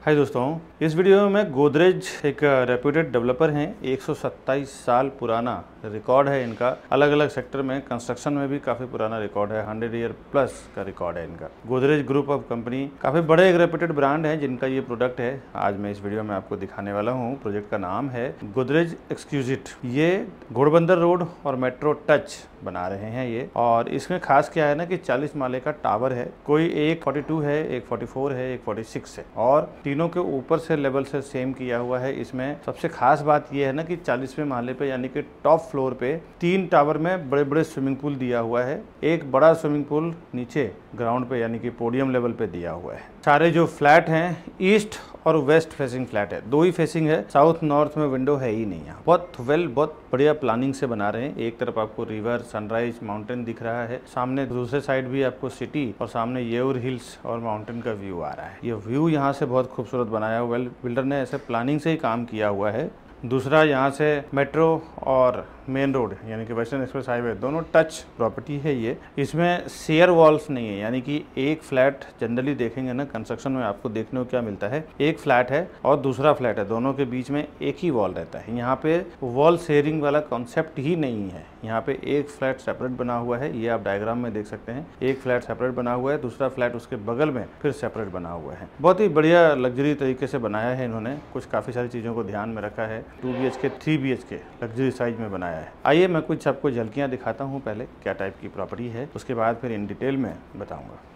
हाय दोस्तों, इस वीडियो में मैं गोदरेज एक रेप्यूटेड डेवलपर हैं। 127 साल पुराना रिकॉर्ड है इनका। अलग अलग सेक्टर में, कंस्ट्रक्शन में भी काफ़ी पुराना रिकॉर्ड है। 100 ईयर प्लस का रिकॉर्ड है इनका। गोदरेज ग्रुप ऑफ कंपनी काफ़ी बड़े एक रेप्यूटेड ब्रांड है जिनका ये प्रोडक्ट है। आज मैं इस वीडियो में आपको दिखाने वाला हूँ। प्रोजेक्ट का नाम है गोदरेज एक्सक्लूसिव। ये घोड़बंदर रोड और मेट्रो टच बना रहे हैं ये। और इसमें खास क्या है ना कि 40 माले का टावर है। कोई एक 42 है, एक 44 है, एक 46 है और तीनों के ऊपर से लेवल से सेम किया हुआ है। इसमें सबसे खास बात यह है ना कि 40वें माले पे यानी कि टॉप फ्लोर पे 3 टावर में बड़े बड़े स्विमिंग पूल दिया हुआ है। एक बड़ा स्विमिंग पूल नीचे ग्राउंड पे यानी कि पोडियम लेवल पे दिया हुआ है। सारे जो फ्लैट हैं ईस्ट और वेस्ट फेसिंग फ्लैट है। 2 ही फेसिंग है, साउथ नॉर्थ में विंडो है ही नहीं। यहाँ बहुत बढ़िया प्लानिंग से बना रहे हैं। एक तरफ आपको रिवर, सनराइज, माउंटेन दिख रहा है, सामने दूसरे साइड भी आपको सिटी और सामने येऊर हिल्स और माउंटेन का व्यू आ रहा है। ये व्यू यहाँ से बहुत खूबसूरत बनाया हुआ है। बिल्डर ने ऐसे प्लानिंग से ही काम किया हुआ है। दूसरा, यहाँ से मेट्रो और मेन रोड यानी कि वेस्टर्न एक्सप्रेस हाईवे दोनों टच प्रॉपर्टी है ये। इसमें शेयर वॉल्स नहीं है, यानी कि एक फ्लैट जनरली देखेंगे ना कंस्ट्रक्शन में आपको देखने को क्या मिलता है, एक फ्लैट है और दूसरा फ्लैट है, दोनों के बीच में एक ही वॉल रहता है। यहाँ पे वॉल शेयरिंग वाला कॉन्सेप्ट ही नहीं है। यहाँ पे एक फ्लैट सेपरेट बना हुआ है, ये आप डायग्राम में देख सकते हैं। एक फ्लैट सेपरेट बना हुआ है, दूसरा फ्लैट उसके बगल में फिर सेपरेट बना हुआ है। बहुत ही बढ़िया लग्जरी तरीके से बनाया है इन्होंने। कुछ काफ़ी सारी चीज़ों को ध्यान में रखा है। 2 BHK 3 BHK लग्जरी साइज में बनाया है। आइए मैं कुछ आपको झलकियाँ दिखाता हूँ पहले क्या टाइप की प्रॉपर्टी है, उसके बाद फिर इन डिटेल में बताऊँगा।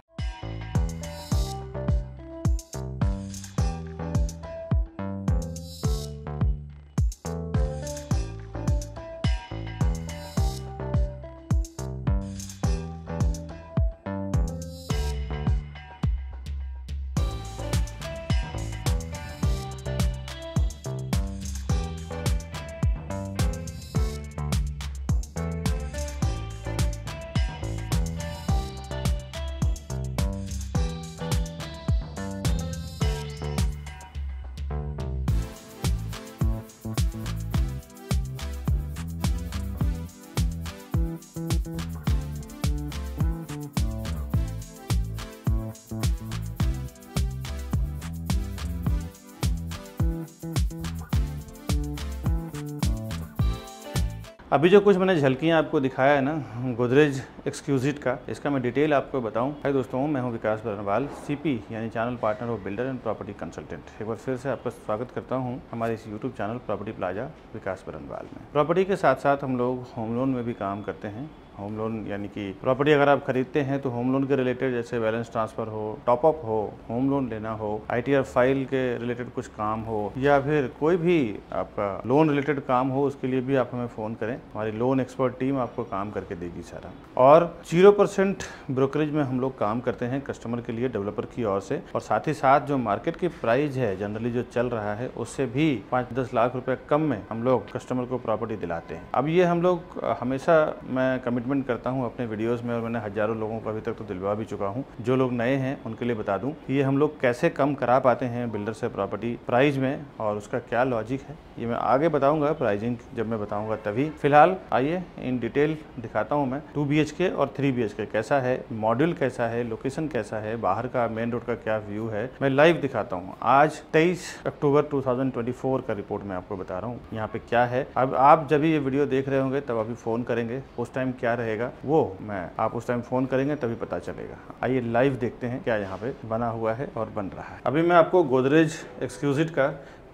अभी जो कुछ मैंने झलकियाँ आपको दिखाया है ना गोदरेज एक्सक्लूसिव का, इसका मैं डिटेल आपको बताऊं। हाय दोस्तों, मैं हूं विकास बरनवाल, CP यानी channel partner of builder and property consultant. एक बार फिर से आपका स्वागत करता हूं हमारे इस यूट्यूब चैनल प्रॉपर्टी प्लाजा विकास बरनवाल में। प्रॉपर्टी के साथ साथ हम लोग होम लोन में भी काम करते हैं। होम लोन यानी कि प्रॉपर्टी अगर आप खरीदते हैं तो होम लोन के रिलेटेड जैसे बैलेंस ट्रांसफ़र हो, टॉपअप हो, होम लोन लेना हो, ITR फाइल के रिलेटेड कुछ काम हो या फिर कोई भी आपका लोन रिलेटेड काम हो, उसके लिए भी आप हमें फ़ोन करें। हमारी लोन एक्सपर्ट टीम आपको काम करके देगी सारा। और 0% ब्रोकरेज में हम लोग काम करते हैं कस्टमर के लिए डेवलपर की ओर से। और साथ ही साथ जो मार्केट की प्राइस है जनरली जो चल रहा है उससे भी 5-10 लाख रुपए कम में हम लोग कस्टमर को प्रॉपर्टी दिलाते हैं। अब ये हम लोग हमेशा मैं कमिटमेंट करता हूं अपने वीडियोस में और मैंने हजारों लोगों को अभी तक तो दिलवा भी चुका हूं। जो लोग नए हैं उनके लिए बता दूं ये हम लोग कैसे कम करा पाते हैं बिल्डर से प्रॉपर्टी प्राइस में और उसका क्या लॉजिक है, ये मैं आगे बताऊंगा। प्राइसिंग जब मैं बताऊंगा तभी। फिलहाल आइए इन डिटेल दिखाता हूं मैं 2 BHK और 3 BHK कैसा है, मॉड्यूल कैसा है, लोकेशन कैसा है, बाहर का मेन रोड का क्या व्यू है, मैं लाइव दिखाता हूँ। आज 23 अक्टूबर 2024 का रिपोर्ट मैं आपको बता रहा हूँ यहाँ पे क्या है। अब आप जब ये वीडियो देख रहे होंगे तब अभी फ़ोन करेंगे, उस टाइम क्या रहेगा वो मैं आप उस टाइम फ़ोन करेंगे तभी पता चलेगा। आइए लाइव देखते हैं क्या यहाँ पे बना हुआ है और बन रहा है। अभी मैं आपको गोदरेज एक्सक्लूसिव का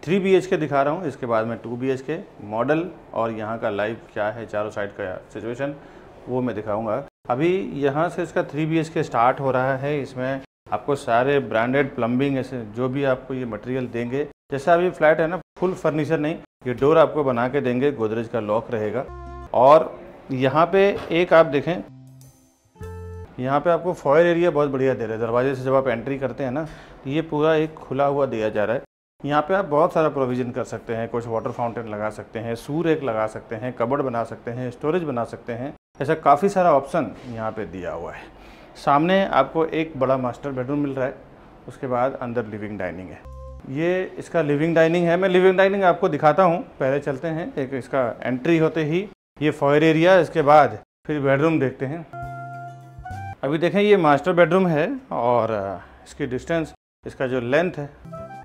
3 BHK दिखा रहा हूँ, इसके बाद में 2 BHK मॉडल और यहाँ का लाइव क्या है, चारों साइड का सिचुएशन वो मैं दिखाऊंगा। अभी यहाँ से इसका 3 BHK स्टार्ट हो रहा है। इसमें आपको सारे ब्रांडेड प्लम्बिंग ऐसे जो भी आपको ये मटेरियल देंगे। जैसा अभी फ्लैट है ना, फुल फर्नीचर नहीं, ये डोर आपको बना के देंगे, गोदरेज का लॉक रहेगा। और यहाँ पे एक आप देखें, यहाँ पे आपको फॉयर एरिया बहुत बढ़िया दे रहे हैं। दरवाजे से जब आप एंट्री करते हैं ना, ये पूरा एक खुला हुआ दिया जा रहा है। यहाँ पे आप बहुत सारा प्रोविज़न कर सकते हैं। कुछ वाटर फाउंटेन लगा सकते हैं, सूर एक लगा सकते हैं, कबर्ड बना सकते हैं, स्टोरेज बना सकते हैं। ऐसा काफ़ी सारा ऑप्शन यहाँ पे दिया हुआ है। सामने आपको एक बड़ा मास्टर बेडरूम मिल रहा है, उसके बाद अंदर लिविंग डाइनिंग है। ये इसका लिविंग डाइनिंग है। मैं लिविंग डाइनिंग आपको दिखाता हूँ। पहले चलते हैं, एक इसका एंट्री होते ही ये फॉयर एरिया, इसके बाद फिर बेडरूम देखते हैं। अभी देखें ये मास्टर बेडरूम है और इसकी डिस्टेंस, इसका जो लेंथ है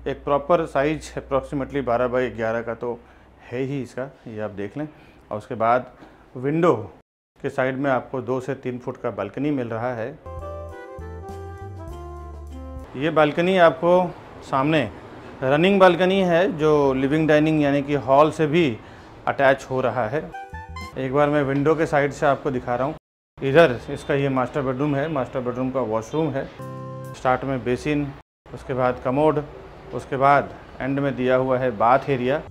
एक प्रॉपर साइज अप्रॉक्सीमेटली 12 बाई 11 का तो है ही इसका, ये आप देख लें। और उसके बाद विंडो के साइड में आपको 2 से 3 फुट का बालकनी मिल रहा है। ये बालकनी आपको सामने रनिंग बालकनी है जो लिविंग डाइनिंग यानी कि हॉल से भी अटैच हो रहा है। एक बार मैं विंडो के साइड से आपको दिखा रहा हूँ। इधर इसका ये मास्टर बेडरूम है, मास्टर बेडरूम का वॉशरूम है। स्टार्ट में बेसिन, उसके बाद कमोड, उसके बाद एंड में दिया हुआ है बाथ एरिया।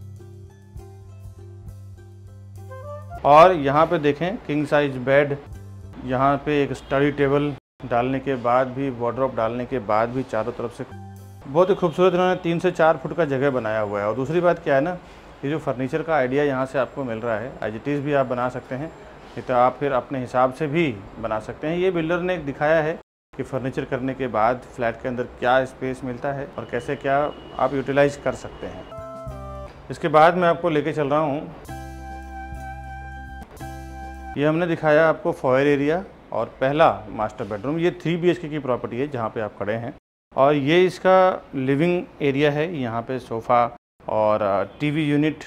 और यहाँ पे देखें किंग साइज बेड, यहाँ पे एक स्टडी टेबल डालने के बाद भी, वार्डरोब डालने के बाद भी चारों तरफ से बहुत ही खूबसूरत इन्होंने 3 से 4 फुट का जगह बनाया हुआ है। और दूसरी बात क्या है ना, ये जो फर्नीचर का आइडिया यहाँ से आपको मिल रहा है, एज इट इज़ भी आप बना सकते हैं, ये तो आप फिर अपने हिसाब से भी बना सकते हैं। ये बिल्डर ने दिखाया है कि फर्नीचर करने के बाद फ्लैट के अंदर क्या स्पेस मिलता है और कैसे क्या आप यूटिलाइज कर सकते हैं। इसके बाद मैं आपको लेके चल रहा हूँ, ये हमने दिखाया आपको फॉयर एरिया और पहला मास्टर बेडरूम। ये 3 BHK की प्रॉपर्टी है जहाँ पे आप खड़े हैं। और ये इसका लिविंग एरिया है, यहाँ पे सोफ़ा और टीवी यूनिट।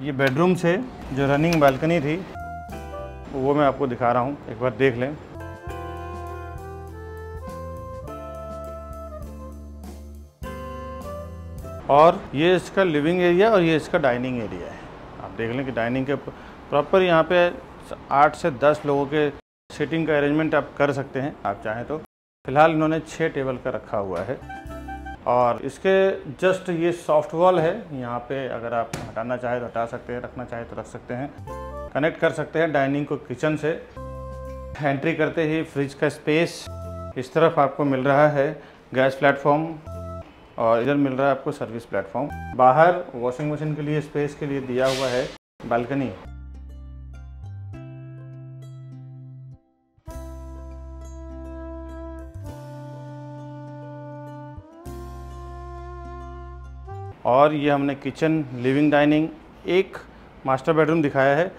ये बेडरूम से जो रनिंग बालकनी थी वो मैं आपको दिखा रहा हूँ, एक बार देख लें। और ये इसका लिविंग एरिया और ये इसका डाइनिंग एरिया है। आप देख लें कि डाइनिंग के प्रॉपर यहाँ पे 8 से 10 लोगों के सीटिंग का अरेंजमेंट आप कर सकते हैं आप चाहें तो। फिलहाल इन्होंने 6 टेबल का रखा हुआ है। और इसके जस्ट ये सॉफ्ट वॉल है, यहाँ पे अगर आप हटाना चाहे तो हटा सकते हैं, रखना चाहे तो रख सकते हैं। कनेक्ट कर सकते हैं डाइनिंग को किचन से। एंट्री करते ही फ्रिज का स्पेस, इस तरफ आपको मिल रहा है गैस प्लेटफॉर्म और इधर मिल रहा है आपको सर्विस प्लेटफॉर्म। बाहर वॉशिंग मशीन के लिए स्पेस के लिए दिया हुआ है बालकनी। और ये हमने किचन, लिविंग डाइनिंग, एक मास्टर बेडरूम दिखाया है।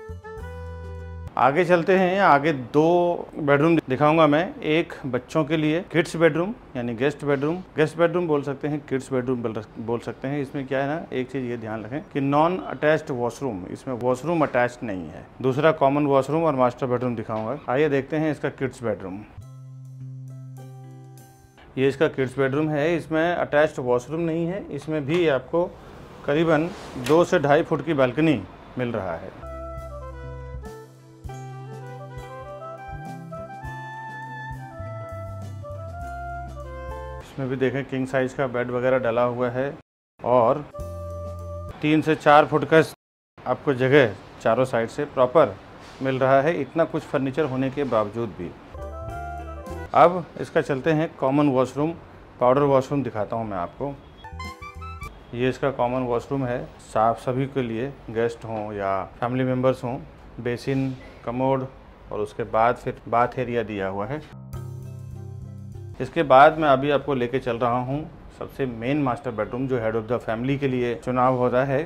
आगे चलते हैं, आगे 2 बेडरूम दिखाऊंगा मैं। एक बच्चों के लिए किड्स बेडरूम यानी गेस्ट बेडरूम बोल सकते हैं, किड्स बेडरूम बोल सकते हैं। इसमें क्या है ना, एक चीज़ ये ध्यान रखें कि नॉन अटैच्ड वॉशरूम, इसमें वॉशरूम अटैच्ड नहीं है। दूसरा कॉमन वॉशरूम और मास्टर बेडरूम दिखाऊंगा। आइए देखते हैं इसका किड्स बेडरूम। ये इसका किड्स बेडरूम है, इसमें अटैच्ड वॉशरूम नहीं है। इसमें भी आपको करीबन 2 से 2.5 फुट की बालकनी मिल रहा है। इसमें भी देखें किंग साइज का बेड वगैरह डला हुआ है और 3 से 4 फुट का आपको जगह चारों साइड से प्रॉपर मिल रहा है, इतना कुछ फर्नीचर होने के बावजूद भी। अब इसका चलते हैं कॉमन वॉशरूम, पाउडर वॉशरूम दिखाता हूं मैं आपको। ये इसका कॉमन वॉशरूम है, साफ सभी के लिए, गेस्ट हों या फैमिली मेम्बर्स हों। बेसिन, कमोड और उसके बाद फिर बाथ एरिया दिया हुआ है। इसके बाद मैं अभी आपको लेके चल रहा हूं सबसे मेन मास्टर बेडरूम जो हेड ऑफ द फैमिली के लिए चुनाव होता है।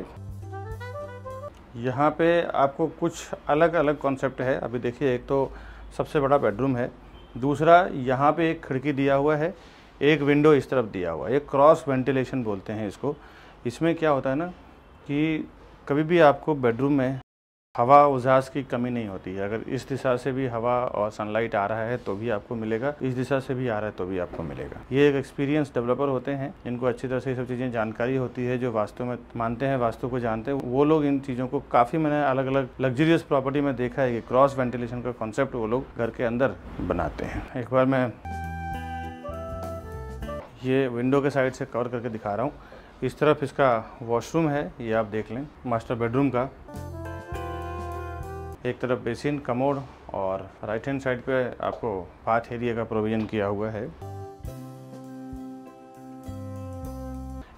यहाँ पे आपको कुछ अलग अलग कॉन्सेप्ट है। अभी देखिए, एक तो सबसे बड़ा बेडरूम है, दूसरा यहाँ पे एक खिड़की दिया हुआ है, एक विंडो इस तरफ दिया हुआ है। एक क्रॉस वेंटिलेशन बोलते हैं इसको। इसमें क्या होता है ना कि कभी भी आपको बेडरूम में हवा उजास की कमी नहीं होती है। अगर इस दिशा से भी हवा और सनलाइट आ रहा है तो भी आपको मिलेगा, इस दिशा से भी आ रहा है तो भी आपको मिलेगा। ये एक एक्सपीरियंस डेवलपर होते हैं, इनको अच्छी तरह से ये सब चीज़ें जानकारी होती है, जो वास्तु में मानते हैं, वास्तु को जानते हैं, वो लोग इन चीज़ों को काफ़ी मैंने अलग अलग लग्जरियस प्रॉपर्टी में देखा है कि क्रॉस वेंटिलेशन का कॉन्सेप्ट वो लोग घर के अंदर बनाते हैं। एक बार मैं ये विंडो के साइड से कवर करके दिखा रहा हूँ। इस तरफ इसका वॉशरूम है, ये आप देख लें मास्टर बेडरूम का। एक तरफ बेसिन, कमोड और राइट हैंड साइड पे आपको बाथ एरिया का प्रोविज़न किया हुआ है।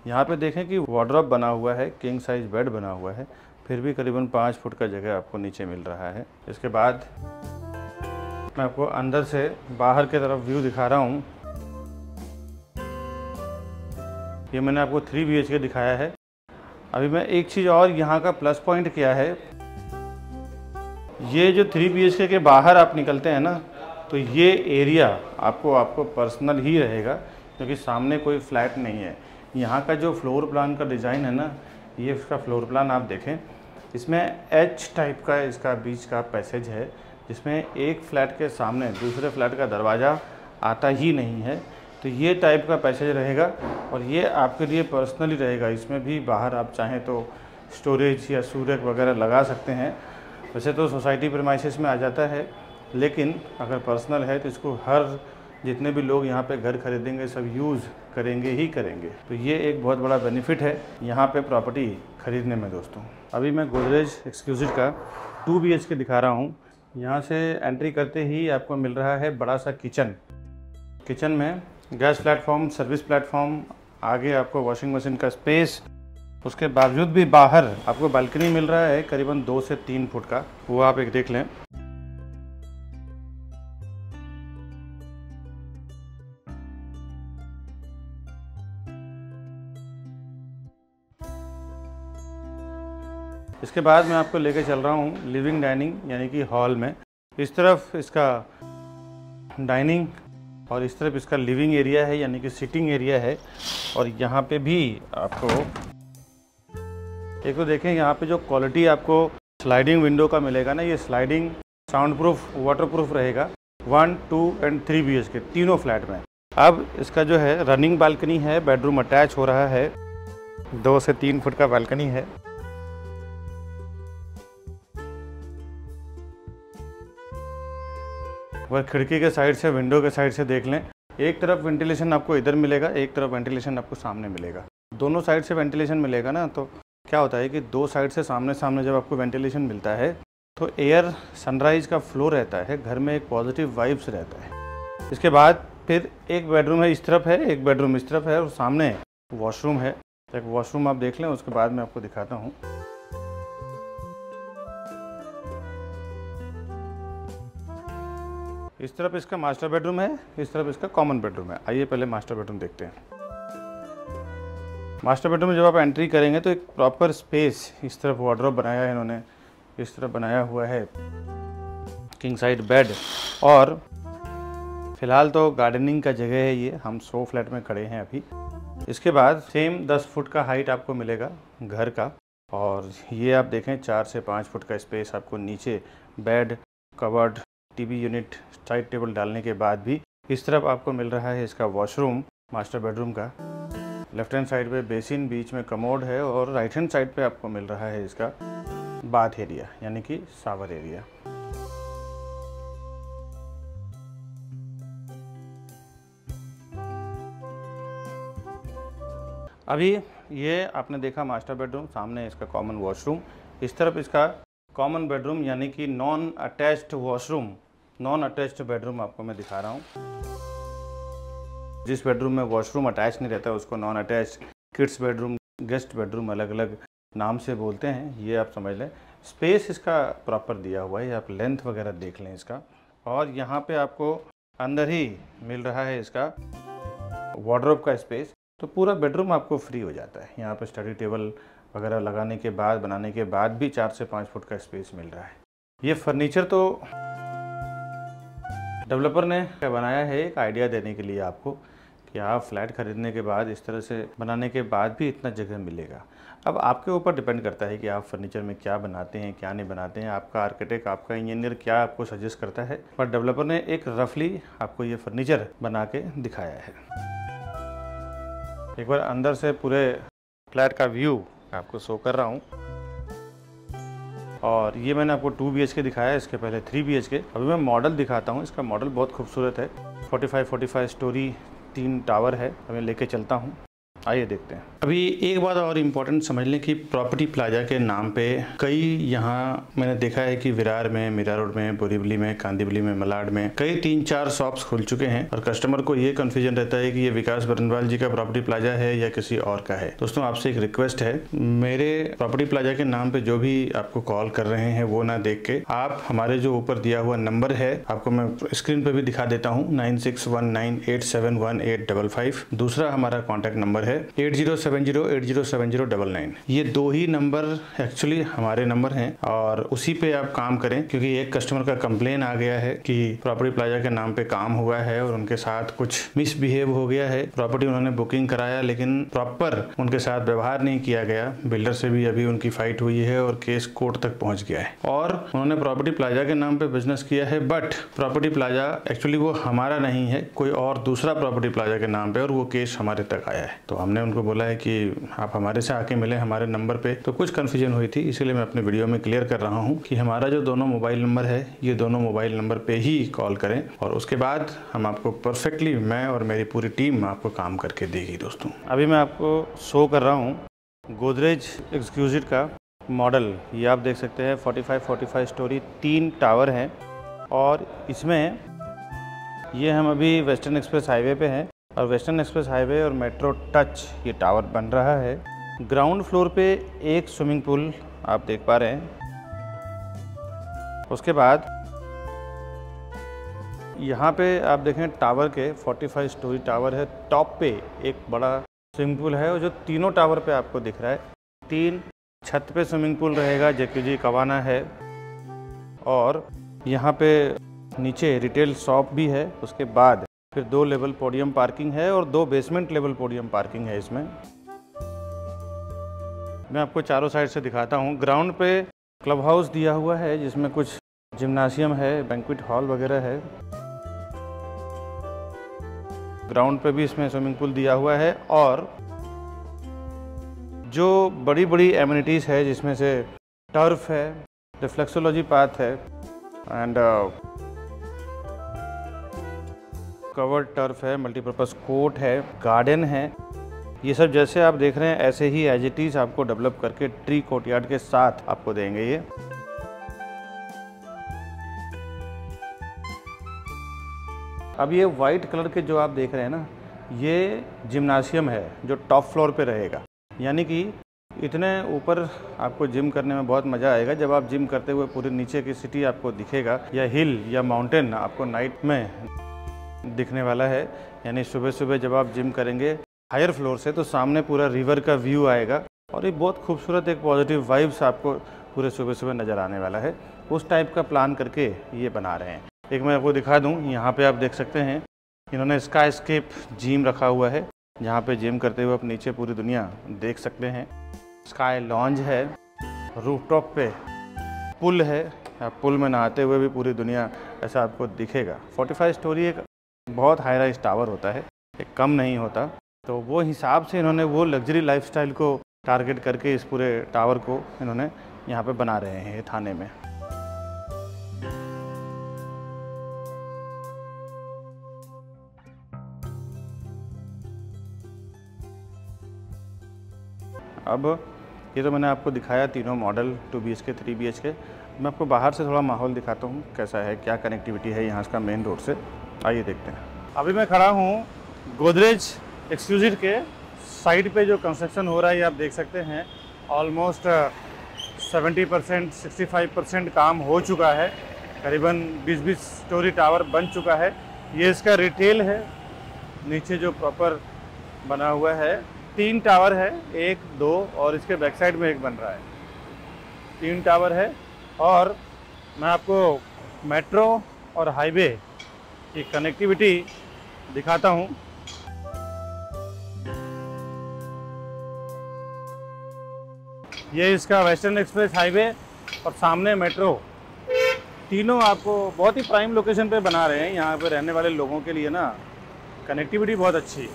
यहाँ पे देखें कि वार्डरोब बना हुआ है, किंग साइज बेड बना हुआ है, फिर भी करीबन 5 फुट का जगह आपको नीचे मिल रहा है। इसके बाद मैं आपको अंदर से बाहर की तरफ व्यू दिखा रहा हूँ। ये मैंने आपको 3 BHK दिखाया है। अभी मैं एक चीज़ और यहाँ का प्लस पॉइंट क्या है, ये जो 3 BHK के बाहर आप निकलते हैं ना, तो ये एरिया आपको पर्सनल ही रहेगा, क्योंकि सामने कोई फ्लैट नहीं है। यहाँ का जो फ्लोर प्लान का डिज़ाइन है ना, ये इसका फ्लोर प्लान आप देखें, इसमें एच टाइप का इसका बीच का पैसेज है, जिसमें एक फ्लैट के सामने दूसरे फ्लैट का दरवाज़ा आता ही नहीं है। तो ये टाइप का पैसेज रहेगा और ये आपके लिए पर्सनली रहेगा। इसमें भी बाहर आप चाहें तो स्टोरेज या सूरज वगैरह लगा सकते हैं। वैसे तो सोसाइटी प्रीमाइसेस में आ जाता है, लेकिन अगर पर्सनल है तो इसको हर जितने भी लोग यहाँ पे घर खरीदेंगे सब यूज़ करेंगे ही करेंगे। तो ये एक बहुत बड़ा बेनिफिट है यहाँ पे प्रॉपर्टी खरीदने में दोस्तों। अभी मैं गोदरेज एक्सक्लूसिव का 2 BHK दिखा रहा हूँ। यहाँ से एंट्री करते ही आपको मिल रहा है बड़ा सा किचन में गैस प्लेटफॉर्म, सर्विस प्लेटफॉर्म, आगे आपको वॉशिंग मशीन का स्पेस। उसके बावजूद भी बाहर आपको बालकनी मिल रहा है करीबन 2 से 3 फुट का, वो आप एक देख लें। इसके बाद मैं आपको लेके चल रहा हूँ लिविंग डाइनिंग यानी कि हॉल में। इस तरफ इसका डाइनिंग और इस तरफ इसका लिविंग एरिया है यानी कि सिटिंग एरिया है। और यहाँ पे भी आपको एक तो देखें, यहाँ पे जो क्वालिटी आपको स्लाइडिंग विंडो का मिलेगा ना, ये sliding sound proof, water proof रहेगा। 1, 2 एंड 3 BHK तीनों फ्लैट में। अब इसका जो है रनिंग बालकनी है, बेडरूम अटैच हो रहा है, 2 से 3 फुट का बालकनी है। वह खिड़की के साइड से, विंडो के साइड से देख लें, एक तरफ वेंटिलेशन आपको इधर मिलेगा, एक तरफ वेंटिलेशन आपको सामने मिलेगा। दोनों साइड से वेंटिलेशन मिलेगा ना, तो क्या होता है कि 2 साइड से सामने सामने जब आपको वेंटिलेशन मिलता है तो एयर सनराइज का फ्लो रहता है, घर में एक पॉजिटिव वाइब्स रहता है। इसके बाद फिर एक बेडरूम है इस तरफ है, एक बेडरूम इस तरफ है और सामने वॉशरूम है। एक वॉशरूम आप देख लें, उसके बाद मैं आपको दिखाता हूँ। इस तरफ इसका मास्टर बेडरूम है, इस तरफ इसका कॉमन बेडरूम है। आइए पहले मास्टर बेडरूम देखते हैं। मास्टर बेडरूम में जब आप एंट्री करेंगे तो एक प्रॉपर स्पेस, इस तरफ वार्डरोब बनाया है इन्होंने, इस तरफ बनाया हुआ है किंग साइड बेड। और फिलहाल तो गार्डनिंग का जगह है ये, हम 100 फ्लैट में खड़े हैं अभी। इसके बाद सेम 10 फुट का हाइट आपको मिलेगा घर का। और ये आप देखें 4 से 5 फुट का स्पेस आपको नीचे, bed, cupboard, TV unit, side table डालने के बाद भी। इस तरफ आपको मिल रहा है इसका वॉशरूम मास्टर बेडरूम का। लेफ्ट हैंड साइड पे बेसिन, बीच में कमोड है और राइट हैंड साइड पे आपको मिल रहा है इसका बाथ एरिया यानी कि शावर एरिया। अभी ये आपने देखा मास्टर बेडरूम, सामने इसका कॉमन वॉशरूम, इस तरफ इसका कॉमन बेडरूम यानी कि non attached washroom, non attached bedroom आपको मैं दिखा रहा हूँ। जिस बेडरूम में वॉशरूम अटैच नहीं रहता है उसको non attached, kids bedroom, guest bedroom अलग अलग नाम से बोलते हैं, ये आप समझ लें। स्पेस इसका प्रॉपर दिया हुआ है, आप लेंथ वगैरह देख लें इसका। और यहाँ पे आपको अंदर ही मिल रहा है इसका वार्डरोब का स्पेस, तो पूरा बेडरूम आपको फ्री हो जाता है। यहाँ पे स्टडी टेबल वगैरह लगाने के बाद, बनाने के बाद भी 4 से 5 फुट का स्पेस मिल रहा है। ये फर्नीचर तो डेवलपर ने बनाया है एक आइडिया देने के लिए आपको, कि आप फ्लैट खरीदने के बाद इस तरह से बनाने के बाद भी इतना जगह मिलेगा। अब आपके ऊपर डिपेंड करता है कि आप फर्नीचर में क्या बनाते हैं, क्या नहीं बनाते हैं, आपका आर्किटेक्ट, आपका इंजीनियर क्या आपको सजेस्ट करता है। पर डेवलपर ने एक रफली आपको ये फर्नीचर बना के दिखाया है। एक बार अंदर से पूरे फ्लैट का व्यू आपको शो कर रहा हूँ। और ये मैंने आपको 2 BHK दिखाया है, इसके पहले 3 BHK। अभी मैं मॉडल दिखाता हूँ। इसका मॉडल बहुत खूबसूरत है, 45 स्टोरी, 3 टावर है। अभी लेके चलता हूँ, आइए देखते हैं। अभी एक बात और इम्पोर्टेंट समझ लें कि प्रॉपर्टी प्लाजा के नाम पे कई, यहाँ मैंने देखा है कि विरार में, मीरा रोड में, बोरीवली में, कांदिवली में, मलाड में कई 3-4 शॉप्स खुल चुके हैं। और कस्टमर को ये कन्फ्यूजन रहता है कि ये विकास बरनवाल जी का प्रॉपर्टी प्लाजा है या किसी और का है। दोस्तों आपसे एक रिक्वेस्ट है, मेरे प्रॉपर्टी प्लाजा के नाम पे जो भी आपको कॉल कर रहे हैं वो ना देख के आप हमारे जो ऊपर दिया हुआ नंबर है, आपको मैं स्क्रीन पे भी दिखा देता हूँ, 9619871855। दूसरा हमारा कॉन्टैक्ट नंबर है है 8070807099। ये 2 ही नंबर एक्चुअली हमारे नंबर हैं और उसी पे आप काम करें, क्योंकि एक कस्टमर का कंप्लेन आ गया है कि प्रॉपर्टी प्लाजा के नाम पे काम हुआ है और उनके साथ कुछ मिसबिहेव हो गया है। प्रॉपर्टी उन्होंने बुकिंग कराया लेकिन प्रॉपर उनके साथ व्यवहार नहीं किया गया। बिल्डर से भी अभी उनकी फाइट हुई है और केस कोर्ट तक पहुंच गया है और उन्होंने प्रॉपर्टी प्लाजा के नाम पे बिजनेस किया है, बट प्रॉपर्टी प्लाजा एक्चुअली वो हमारा नहीं है, कोई और दूसरा प्रॉपर्टी प्लाजा के नाम पे, और वो केस हमारे तक आया है। तो हमने उनको बोला है कि आप हमारे से आके मिले हमारे नंबर पे। तो कुछ कंफ्यूजन हुई थी, इसीलिए मैं अपने वीडियो में क्लियर कर रहा हूँ कि हमारा जो दोनों मोबाइल नंबर है ये दोनों मोबाइल नंबर पे ही कॉल करें और उसके बाद हम आपको परफेक्टली, मैं और मेरी पूरी टीम आपको काम करके देगी। दोस्तों अभी मैं आपको शो कर रहा हूँ गोदरेज एक्सक्लूसिव का मॉडल। ये आप देख सकते हैं 45 स्टोरी 3 टावर हैं और इसमें ये हम अभी वेस्टर्न एक्सप्रेस हाईवे पे हैं और वेस्टर्न एक्सप्रेस हाईवे और मेट्रो टच ये टावर बन रहा है। ग्राउंड फ्लोर पे एक स्विमिंग पूल आप देख पा रहे हैं। उसके बाद यहाँ पे आप देखें टावर के 45 स्टोरी टावर है, टॉप पे एक बड़ा स्विमिंग पूल है और जो तीनों टावर पे आपको दिख रहा है। 3 छत पे स्विमिंग पूल रहेगा, जैकुजी कवाना है और यहाँ पे नीचे रिटेल शॉप भी है। उसके बाद फिर 2 लेवल पोडियम पार्किंग है और 2 बेसमेंट लेवल पोडियम पार्किंग है। इसमें मैं आपको चारों साइड से दिखाता हूँ। ग्राउंड पे क्लब हाउस दिया हुआ है जिसमें कुछ जिम्नासियम है, बैंक्वेट हॉल वगैरह है। ग्राउंड पे भी इसमें स्विमिंग पूल दिया हुआ है और जो बड़ी बड़ी एमिनिटीज़ है जिसमें से टर्फ है, रिफ्लेक्सोलॉजी पाथ है एंड कवर्ड टर्फ है, मल्टीपर्पज़ कोर्ट है, गार्डन है। ये सब जैसे आप देख रहे हैं ऐसे ही एज इट इज़ आपको डेवलप करके ट्री कोर्टयार्ड के साथ आपको देंगे। ये अब ये वाइट कलर के जो आप देख रहे हैं ना, ये जिम्नासियम है जो टॉप फ्लोर पे रहेगा। यानी कि इतने ऊपर आपको जिम करने में बहुत मज़ा आएगा। जब आप जिम करते हुए पूरे नीचे की सिटी आपको दिखेगा या हिल या माउंटेन आपको नाइट में दिखने वाला है। यानी सुबह सुबह जब आप जिम करेंगे हायर फ्लोर से तो सामने पूरा रिवर का व्यू आएगा और ये बहुत खूबसूरत एक पॉजिटिव वाइब्स आपको पूरे सुबह सुबह नज़र आने वाला है। उस टाइप का प्लान करके ये बना रहे हैं। एक मैं आपको दिखा दूँ, यहाँ पे आप देख सकते हैं इन्होंने स्काई स्केप जिम रखा हुआ है जहाँ पे जिम करते हुए आप नीचे पूरी दुनिया देख सकते हैं। स्काई लॉन्ज है, रूफटॉप पे पुल है, आप पुल में नहाते हुए भी पूरी दुनिया ऐसा आपको दिखेगा। 45 स्टोरी एक बहुत हाई राइज टावर होता है, एक कम नहीं होता। तो वो हिसाब से इन्होंने वो लग्जरी लाइफस्टाइल को टारगेट करके इस पूरे टावर को इन्होंने यहाँ पे बना रहे हैं थाने में। अब ये तो मैंने आपको दिखाया तीनों मॉडल 2 BHK 3 BHK। मैं आपको बाहर से थोड़ा माहौल दिखाता हूँ कैसा है, क्या कनेक्टिविटी है यहाँ का मेन रोड से। आइए देखते हैं। अभी मैं खड़ा हूँ गोदरेज एक्सक्लूसिव के साइड पे जो कंस्ट्रक्शन हो रहा है ये आप देख सकते हैं। ऑलमोस्ट 70% 65% काम हो चुका है। करीबन 20 स्टोरी टावर बन चुका है। ये इसका रिटेल है। नीचे जो प्रॉपर बना हुआ है 3 टावर है, 1 2 और इसके बैक साइड में एक बन रहा है। 3 टावर है और मैं आपको मेट्रो और हाईवे की कनेक्टिविटी दिखाता हूँ। ये इसका वेस्टर्न एक्सप्रेस हाईवे और सामने मेट्रो, तीनों आपको बहुत ही प्राइम लोकेशन पे बना रहे हैं। यहाँ पे रहने वाले लोगों के लिए ना कनेक्टिविटी बहुत अच्छी है।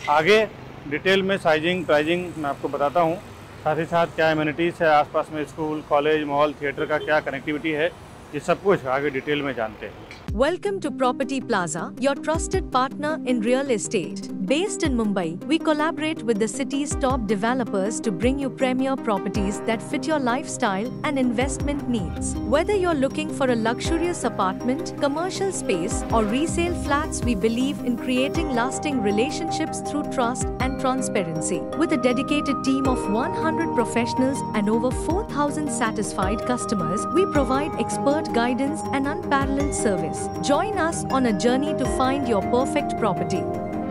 आगे डिटेल में साइजिंग प्राइजिंग मैं आपको बताता हूँ, साथ ही साथ क्या एमिनिटीज़ है आसपास में, स्कूल कॉलेज मॉल थिएटर का क्या कनेक्टिविटी है, ये सब कुछ आगे डिटेल में जानते हैं। Welcome to Property Plaza, your trusted partner in real estate. Based in Mumbai, we collaborate with the city's top developers to bring you premier properties that fit your lifestyle and investment needs. Whether you're looking for a luxurious apartment, commercial space, or resale flats, we believe in creating lasting relationships through trust and transparency. With a dedicated team of 100 professionals and over 4,000 satisfied customers, we provide expert guidance and unparalleled service. Join us on a journey to find your perfect property.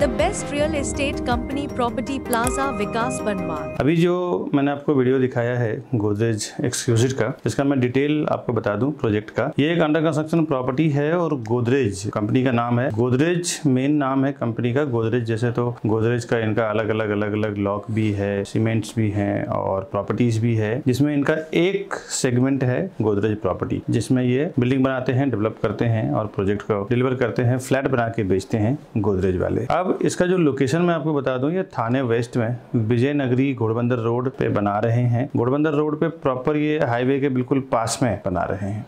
the best real estate company Property Plaza विकास बनवाल। अभी जो मैंने आपको video दिखाया है Godrej exclusive का, इसका मैं डिटेल आपको बता दूं प्रोजेक्ट का। ये एक अंडर कंस्ट्रक्शन प्रॉपर्टी है और गोदरेज कंपनी का नाम है। गोदरेज मेन नाम है कंपनी का। गोदरेज जैसे तो गोदरेज का इनका अलग अलग लॉक भी है, सीमेंट्स भी हैं और प्रॉपर्टीज भी है, जिसमें इनका एक सेगमेंट है गोदरेज प्रॉपर्टी, जिसमें ये बिल्डिंग बनाते हैं, डेवलप करते हैं और प्रोजेक्ट को डिलीवर करते हैं, फ्लैट बना के बेचते हैं गोदरेज वाले। अब इसका जो लोकेशन मैं आपको बता दूं, ये थाने वेस्ट में विजयनगरी घोड़बंदर रोड पे बना रहे हैं। घोड़बंदर रोड पे प्रॉपर ये हाईवे के बिल्कुल पास में बना रहे हैं।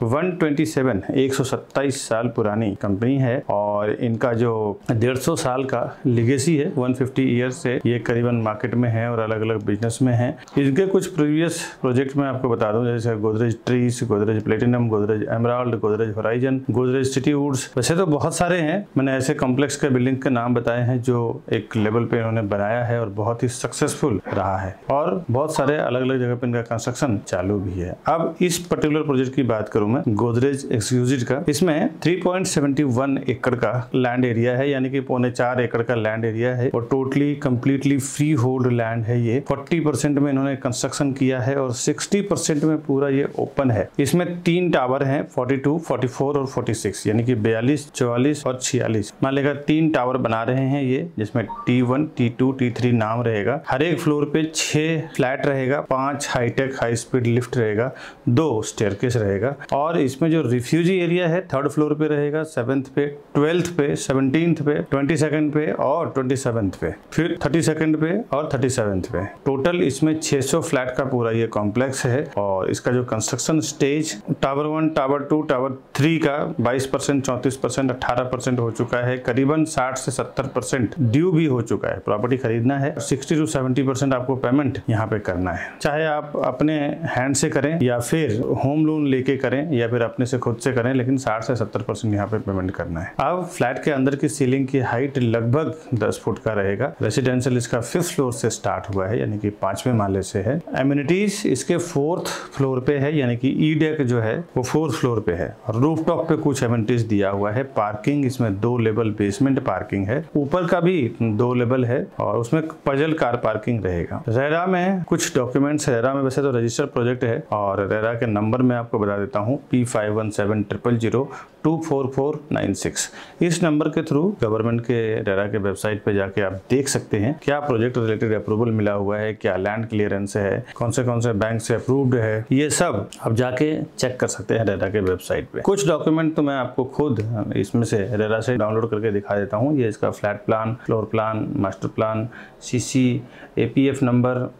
127 साल पुरानी कंपनी है और इनका जो 150 साल का लिगेसी है, 150 ईयर्स से ये करीबन मार्केट में है और अलग अलग बिजनेस में है। इनके कुछ प्रीवियस प्रोजेक्ट में आपको बता दूं, जैसे Godrej Trees, Godrej Platinum, Godrej Emerald, Godrej Horizon, Godrej City Woods. वैसे तो बहुत सारे हैं, मैंने ऐसे कॉम्प्लेक्स के बिल्डिंग के नाम बताए हैं जो एक लेवल पे इन्होंने बनाया है और बहुत ही सक्सेसफुल रहा है और बहुत सारे अलग अलग जगह पे इनका कंस्ट्रक्शन चालू भी है। अब इस पर्टिकुलर प्रोजेक्ट की बात करूं मैं गोदरेज एक्सक्लूसिव का, इसमें 3.71 एकड़ का लैंड एरिया है, यानी कि 4.25 एकड़ का लैंड एरिया है और totally completely free hold land है। ये 40% में इन्होंने कंस्ट्रक्शन किया है और 60% में पूरा ये ओपन है। इसमें 3 टावर हैं, 42, 44 और 46, यानी कि 42, 44 और 46। मान लेगा 3 टावर बना रहे हैं ये, जिसमें T1, T2, T3 नाम रहेगा। हर एक फ्लोर पे 6 फ्लैट रहेगा, 5 हाईटेक हाई स्पीड लिफ्ट रहेगा, 2 स्टेयरकेस रहेगा और इसमें जो रिफ्यूजी एरिया है 3rd फ्लोर पे रहेगा, 7th पे, 12th पे, 17th पे, 22nd पे और 27th पे, फिर 32nd पे और 37th पे। टोटल इसमें 600 फ्लैट का पूरा ये कॉम्प्लेक्स है और इसका जो construction stage tower 1, tower 2, tower 3 का 22%, 34%, 18% हो चुका है। करीबन 60 से 70% ड्यू भी हो चुका है। प्रॉपर्टी खरीदना है, 60 to 70% आपको पेमेंट यहाँ पे करना है, चाहे आप अपने हैंड से करें या फिर होम लोन लेके करें या फिर अपने से खुद से करें, लेकिन 60 से 70% यहाँ पे पेमेंट करना है। अब फ्लैट के अंदर की सीलिंग की हाइट लगभग 10 फुट का रहेगा। रेसिडेंशियल इसका 5th फ्लोर से स्टार्ट हुआ है, यानी कि 5वें माले से है। एमिनिटीज इसके 4th फ्लोर पे है, यानी कि ई डेक जो है वो 4th फ्लोर पे है और रूफटॉप पे कुछ एमिनिटीज दिया हुआ है। पार्किंग इसमें 2 लेवल बेसमेंट पार्किंग है, ऊपर का भी 2 लेवल है और उसमें पजल कार पार्किंग रहेगा। रेरा में कुछ डॉक्यूमेंट्स, रेरा में वैसे तो रजिस्टर्ड प्रोजेक्ट है और रेरा के नंबर मैं आपको बता देता हूँ, P517000024496। इस नंबर के थ्रू गवर्नमेंट के रेरा के वेबसाइट पे जाके आप देख सकते हैं क्या प्रोजेक्ट रिलेटेड अप्रूवल मिला हुआ है, क्या लैंड क्लियरेंस है, कौन से बैंक से अप्रूव्ड है, ये सब आप जाके चेक कर सकते हैं रेरा के वेबसाइट पे। कुछ डॉक्यूमेंट तो मैं आपको खुद इसमें से रेरा से डाउनलोड करके दिखा देता हूँ। ये इसका flat plan, floor plan, master plan, CC, APF number,